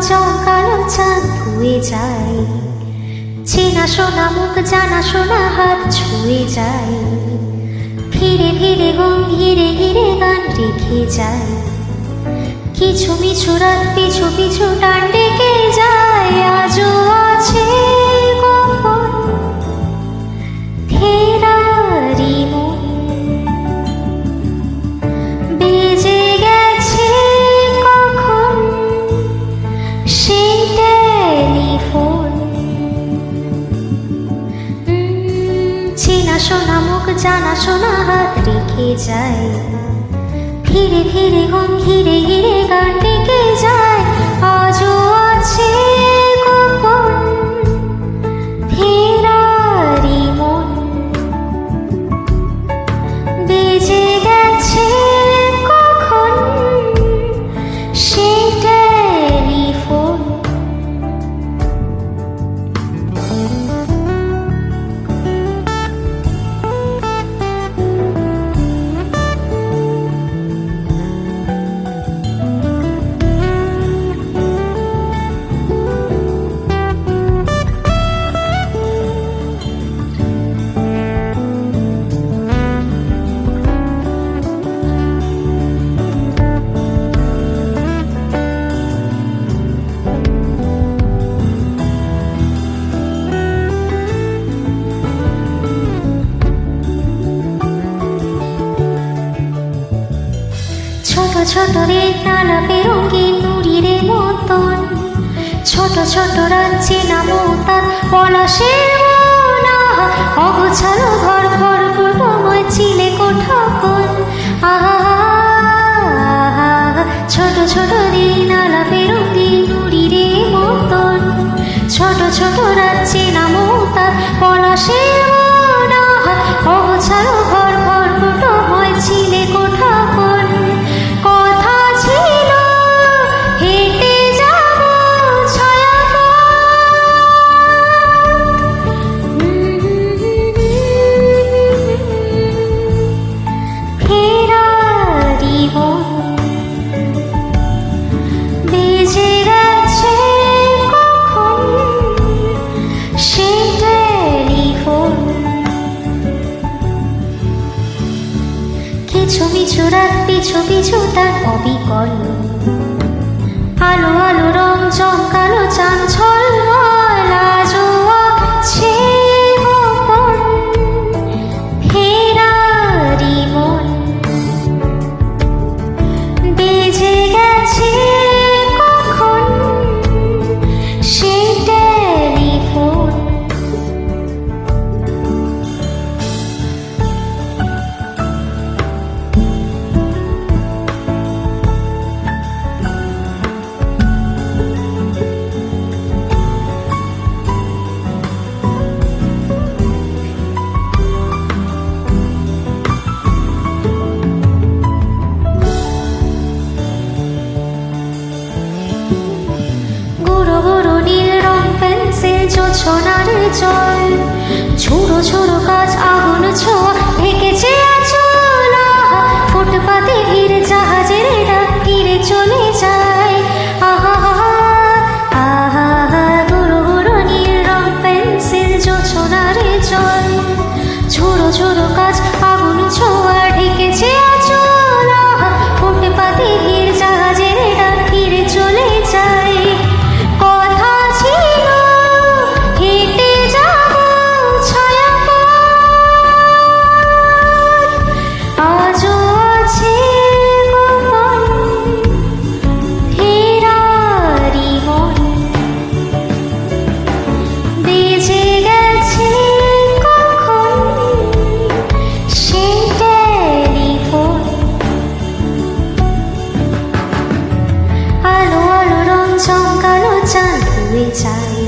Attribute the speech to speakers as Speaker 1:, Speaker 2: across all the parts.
Speaker 1: চমকালো চাঁদ ধুয়ে যায়, চেনা শোনা মুখ জানা শোনা হাত ছুঁয়ে যায়, ফিরে ফিরে গম্ভীরে ঘিরে গান রেখে যায়, কিছু মিছু রাত পিছু পিছু টান ডেকে যায়। আজও আছে গোপন ফেরারি মন, বেজে গেছে কখন সেই টেলিফোন, চেনা শোনা মুখ জানা শোনা হাত রেখে যায়, ফিরে ফিরে ঘিরে ঘিরে গান ডেকে যায়। আজও আছে গোপন ফেরারি মন, বেজে গেছে কখন সেই টেলিফোন। ছোট ছোট রেত নালাপে রঙিন নুড়ির মতন, ছোট ছোট রাজ্যে নামো তার পলাশের মোনা, অগোছালো ঘর ঘর পূর্বময় চিলে কোঠা কোন। আহা ছোট ছোট রেত নালাপে রঙিন নুড়ির মতন, ছোট ছোট রাজ্যে নামো তার পলাশের মোনা, অগোছালো ঘর ঘর পূর্বময় চিলে কোঠা কোন। কথা ছিল হেঁটে যাব ফেরারি মন, বেজে গেছে কখন সেই টেলিফোন, কিছু মিছু রাত পিছু পিছু তার অবিকল, আলো আলো রং চমকালো চাঁদ ঝলমল। আজও আছে গোপন ফেরারি মন, বেজে গেছে কখন সেই টেলিফোন। গুঁড়ো গুঁড়ো নীল রং পেন্সিল জোছনার জল, ঝুড়ো ঝুড়ো কাজ আগুন ছোঁয়া ঢেকেছে আঁচল। ফুটপাতে ভিড় জাহাজের ডাক তীরে চলে যায়। আহা আহা গুঁড়ো গুঁড়ো নীল রং পেন্সিল জোছনার জল, ঝুড়ো ঝুড়ো কাজ আগুন ছোঁয়া ঢেকেছে আঁচল। ফুটপাতে ভিড় জাহাজের ডাক তীরে চলে যায়। কথা ছিল হেঁটে যাব ছায়াপথ, আজও আছে গোপন ফেরারি মন, বেজে গেছে কখন সেই টেলিফোন। আলো আলো রং চমকালো চাঁদ ধুয়ে যায়,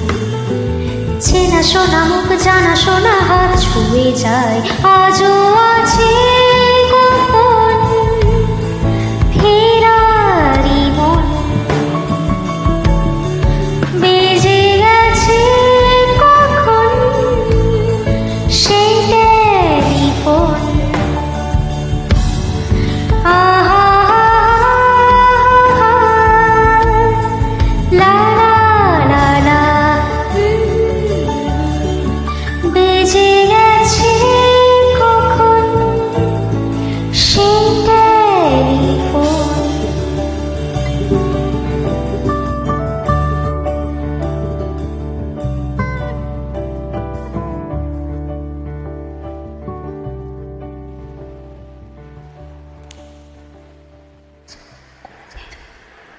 Speaker 1: চেনা শোনা মুখ জানা শোনা হাত ছুঁয়ে যায়। আজও